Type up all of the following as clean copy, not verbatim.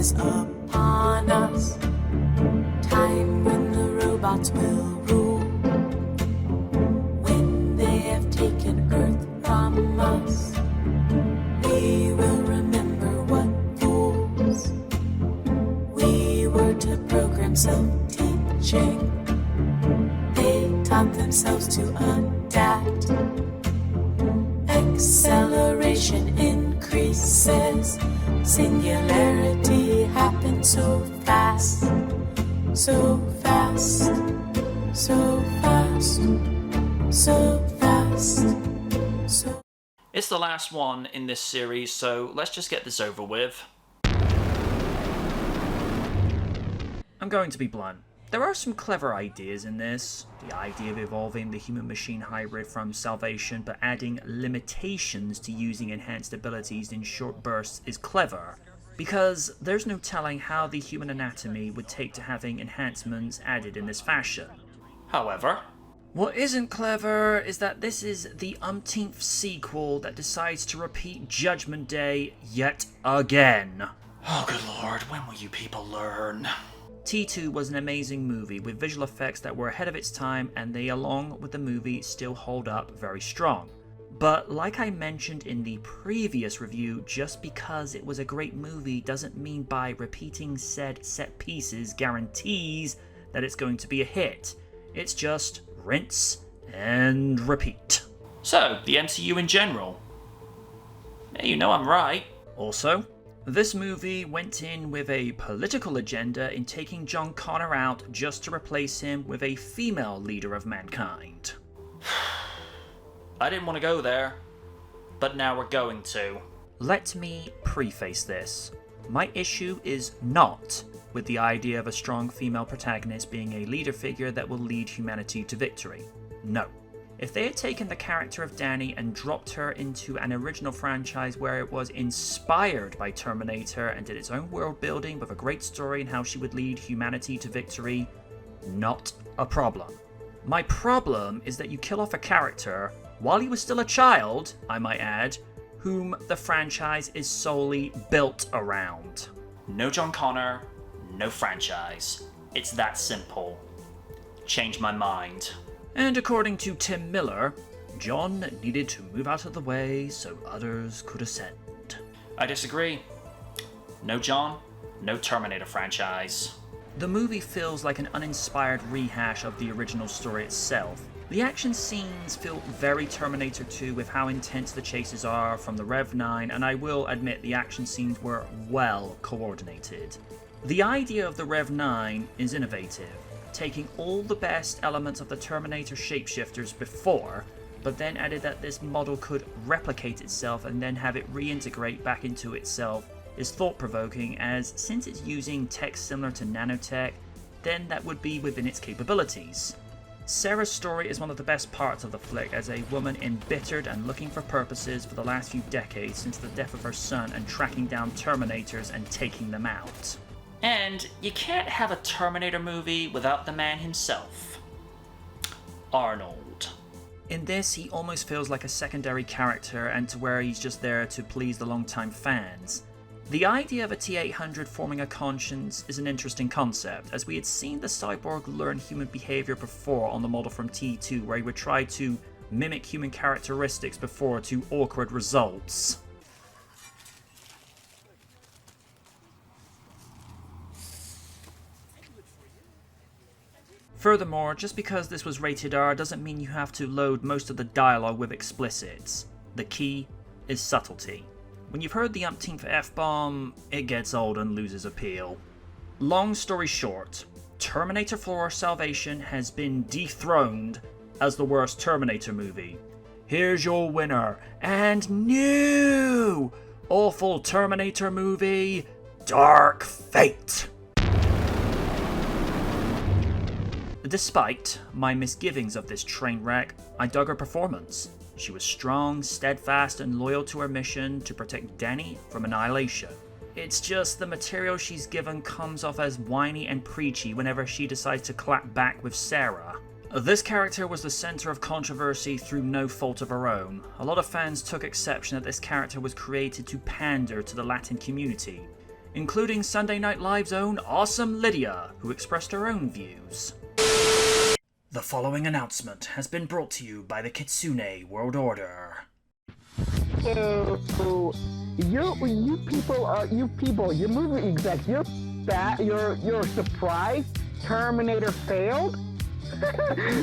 is upon us. Time when the robots will rule. When they have taken Earth from us, we will remember what fools we were to program self-teaching. They taught themselves to adapt. Acceleration increases. Singularity happens so fast. So fast. So fast. So fast. So. It's the last one in this series, so let's just get this over with. I'm going to be blunt. There are some clever ideas in this. The idea of evolving the human-machine hybrid from salvation but adding limitations to using enhanced abilities in short bursts is clever, because there's no telling how the human anatomy would take to having enhancements added in this fashion. However, what isn't clever is that this is the umpteenth sequel that decides to repeat Judgment Day yet again. Oh good lord, when will you people learn? T2 was an amazing movie with visual effects that were ahead of its time, and they, along with the movie, still hold up very strong. But like I mentioned in the previous review, just because it was a great movie doesn't mean by repeating said set pieces guarantees that it's going to be a hit. It's just rinse and repeat. So, the MCU in general. Yeah, you know I'm right. Also, this movie went in with a political agenda in taking John Connor out just to replace him with a female leader of mankind. I didn't want to go there, but now we're going to. Let me preface this. My issue is not with the idea of a strong female protagonist being a leader figure that will lead humanity to victory. No. If they had taken the character of Dani and dropped her into an original franchise where it was inspired by Terminator and did its own world building with a great story and how she would lead humanity to victory, not a problem. My problem is that you kill off a character, while he was still a child, I might add, whom the franchise is solely built around. No John Connor, no franchise. It's that simple. Change my mind. And according to Tim Miller, John needed to move out of the way so others could ascend. I disagree. No John, no Terminator franchise. The movie feels like an uninspired rehash of the original story itself. The action scenes feel very Terminator 2 with how intense the chases are from the Rev 9, and I will admit the action scenes were well coordinated. The idea of the Rev 9 is innovative, taking all the best elements of the Terminator shapeshifters before, but then added that this model could replicate itself and then have it reintegrate back into itself is thought-provoking, as since it's using tech similar to nanotech, then that would be within its capabilities. Sarah's story is one of the best parts of the flick, as a woman embittered and looking for purposes for the last few decades since the death of her son and tracking down Terminators and taking them out. And you can't have a Terminator movie without the man himself, Arnold. In this, he almost feels like a secondary character, and to where he's just there to please the longtime fans. The idea of a T-800 forming a conscience is an interesting concept, as we had seen the cyborg learn human behavior before on the model from T2, where he would try to mimic human characteristics before to awkward results. Furthermore, just because this was rated R doesn't mean you have to load most of the dialogue with explicits. The key is subtlety. When you've heard the umpteenth F-bomb, it gets old and loses appeal. Long story short, Terminator 4 Salvation has been dethroned as the worst Terminator movie. Here's your winner, and new awful Terminator movie, Dark Fate. Despite my misgivings of this train wreck, I dug her performance. She was strong, steadfast, and loyal to her mission to protect Dani from annihilation. It's just the material she's given comes off as whiny and preachy whenever she decides to clap back with Sarah. This character was the center of controversy through no fault of her own. A lot of fans took exception that this character was created to pander to the Latin community. including Sunday Night Live's own Awesome Lydia, who expressed her own views. The following announcement has been brought to you by the Kitsune World Order. So, you people, you movie execs, you're surprised Terminator failed?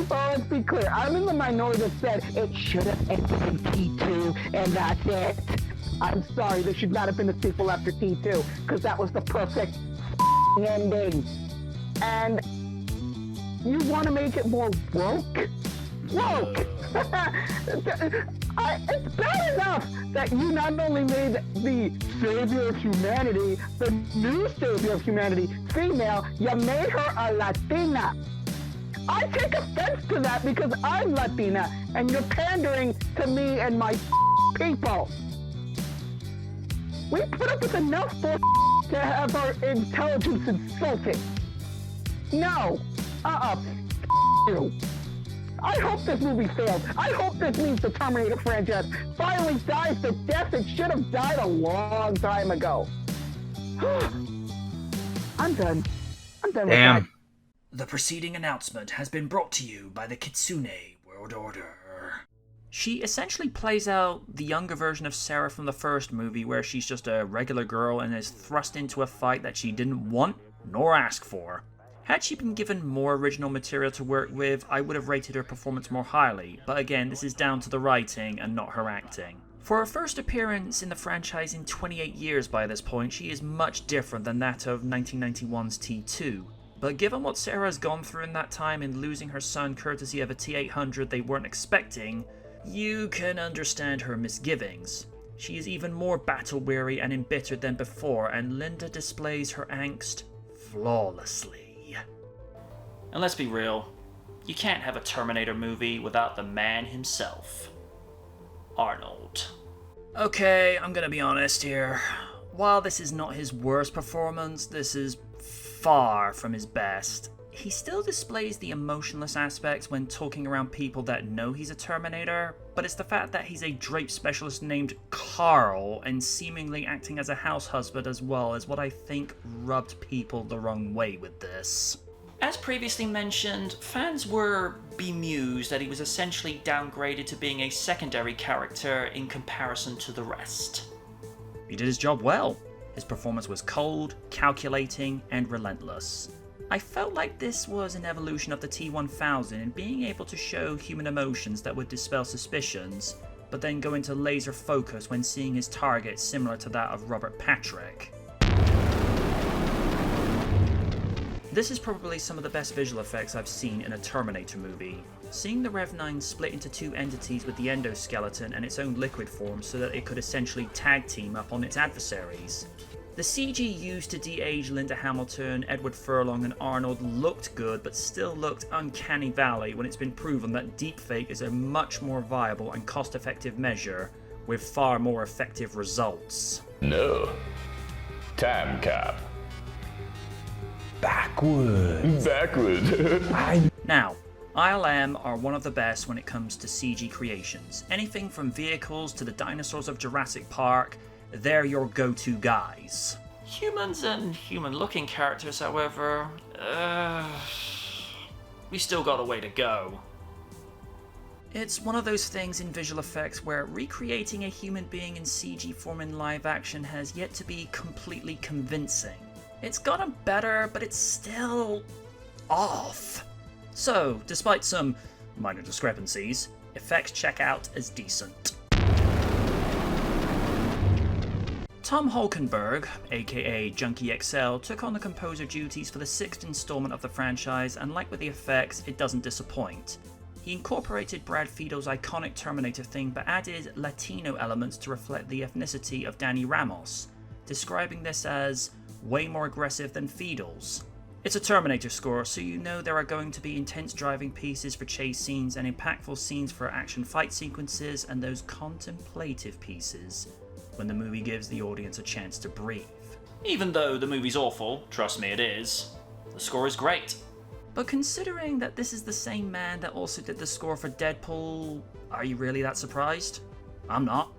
Well, let's be clear. I'm in the minority that said it should have ended in T2, and that's it. I'm sorry, there should not have been a sequel after T2, because that was the perfect ending. And you want to make it more woke? Woke! It's bad enough that you not only made the savior of humanity, the new savior of humanity, female, you made her a Latina. I take offense to that because I'm Latina, and you're pandering to me and my people. We put up with enough to have our intelligence insulted. No. You. I hope this movie fails. I hope this means the Terminator franchise finally dies the death it should have died a long time ago. I'm done. I'm done with that. The preceding announcement has been brought to you by the Kitsune World Order. She essentially plays out the younger version of Sarah from the first movie, where she's just a regular girl and is thrust into a fight that she didn't want nor ask for. Had she been given more original material to work with, I would have rated her performance more highly, but again, this is down to the writing and not her acting. For her first appearance in the franchise in 28 years by this point, she is much different than that of 1991's T2. But given what Sarah has gone through in that time in losing her son courtesy of a T-800 they weren't expecting, you can understand her misgivings. She is even more battle-weary and embittered than before, and Linda displays her angst flawlessly. And let's be real, you can't have a Terminator movie without the man himself, Arnold. Okay, I'm gonna be honest here. While this is not his worst performance, this is far from his best. He still displays the emotionless aspects when talking around people that know he's a Terminator, but it's the fact that he's a drape specialist named Carl and seemingly acting as a house husband as well is what I think rubbed people the wrong way with this. As previously mentioned, fans were bemused that he was essentially downgraded to being a secondary character in comparison to the rest. He did his job well. His performance was cold, calculating, and relentless. I felt like this was an evolution of the T-1000 in being able to show human emotions that would dispel suspicions, but then go into laser focus when seeing his target similar to that of Robert Patrick. This is probably some of the best visual effects I've seen in a Terminator movie. Seeing the Rev-9 split into two entities with the endoskeleton and its own liquid form so that it could essentially tag team up on its adversaries. The CG used to de-age Linda Hamilton, Edward Furlong and Arnold looked good, but still looked uncanny valley when it's been proven that deepfake is a much more viable and cost-effective measure with far more effective results. No. Time cap. Backwards. Now, ILM are one of the best when it comes to CG creations. Anything from vehicles to the dinosaurs of Jurassic Park, they're your go-to guys. Humans and human-looking characters, however, we still got a way to go. It's one of those things in visual effects where recreating a human being in CG form in live action has yet to be completely convincing. It's gotten better, but it's still off. So, despite some minor discrepancies, effects check out as decent. Tom Holkenberg, aka Junkie XL, took on the composer duties for the 6th installment of the franchise, and like with the effects, it doesn't disappoint. He incorporated Brad Fiedel's iconic Terminator theme, but added Latino elements to reflect the ethnicity of Danny Ramos, describing this as way more aggressive than Fiedel's. It's a Terminator score, so you know there are going to be intense driving pieces for chase scenes and impactful scenes for action fight sequences, and those contemplative pieces when the movie gives the audience a chance to breathe. Even though the movie's awful, trust me it is, the score is great. But considering that this is the same man that also did the score for Deadpool, are you really that surprised? I'm not.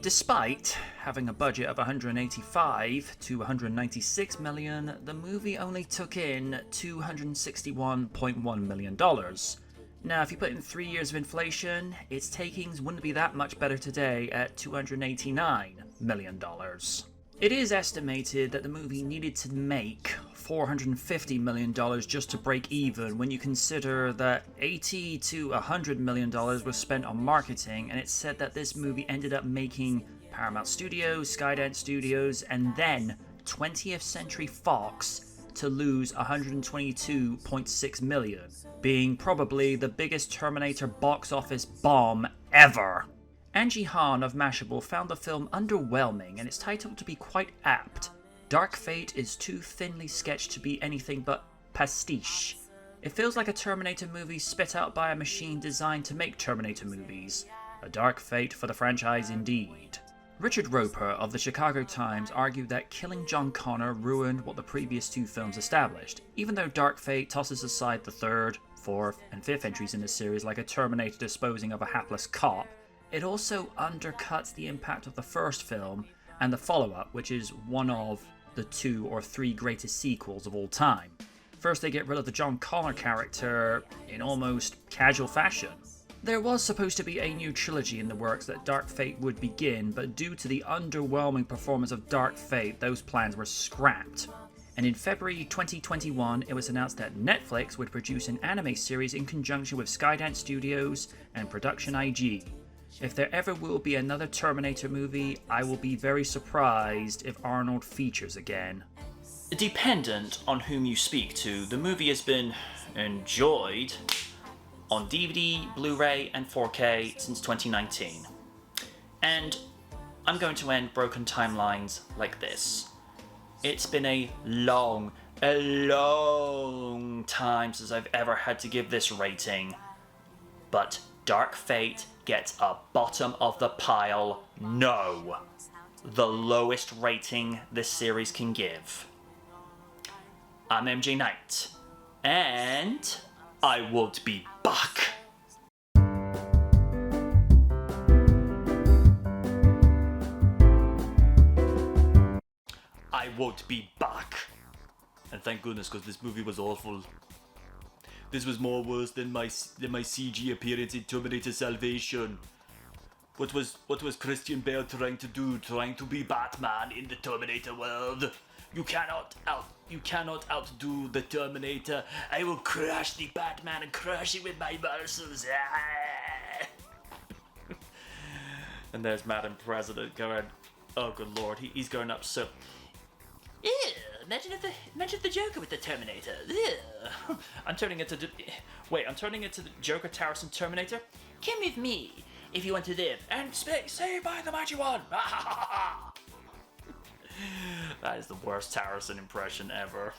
Despite having a budget of 185 to 196 million, the movie only took in $261.1 million. Now, if you put in 3 years of inflation, its takings wouldn't be that much better today at $289 million. It is estimated that the movie needed to make $450 million just to break even when you consider that $80 to $100 million was spent on marketing, and it's said that this movie ended up making Paramount Studios, Skydance Studios, and then 20th Century Fox to lose $122.6 million, being probably the biggest Terminator box office bomb ever. Angie Hahn of Mashable found the film underwhelming, and its title to be quite apt. Dark Fate is too thinly sketched to be anything but pastiche. It feels like a Terminator movie spit out by a machine designed to make Terminator movies. A dark fate for the franchise indeed. Richard Roper of the Chicago Times argued that killing John Connor ruined what the previous two films established. Even though Dark Fate tosses aside the third, fourth, and fifth entries in the series like a Terminator disposing of a hapless cop, it also undercuts the impact of the first film and the follow-up, which is one of the 2 or 3 greatest sequels of all time. First, they get rid of the John Connor character in almost casual fashion. There was supposed to be a new trilogy in the works that Dark Fate would begin, but due to the underwhelming performance of Dark Fate, those plans were scrapped. And in February 2021, it was announced that Netflix would produce an anime series in conjunction with Skydance Studios and Production IG. If there ever will be another Terminator movie, I will be very surprised if Arnold features again. Dependent on whom you speak to, the movie has been enjoyed on DVD, Blu-ray, and 4K since 2019. And I'm going to end Broken Timelines like this. It's been a long time since I've ever had to give this rating, but Dark Fate gets a bottom of the pile no. The lowest rating this series can give. I'm MJ Knight, and I won't be back. I won't be back. And thank goodness, because this movie was awful. This was more worse than my CG appearance in Terminator Salvation. What was Christian Bale trying to do? Trying to be Batman in the Terminator world? You cannot outdo the Terminator. I will crush the Batman and crush it with my muscles. And there's Madam President going, oh good lord, he's going up so... Ew, imagine the Joker with the Terminator. Ew. I'm turning into the Joker Towers and Terminator? Come with me if you want to live and saved by the Mighty One. That is the worst Tarrison impression ever.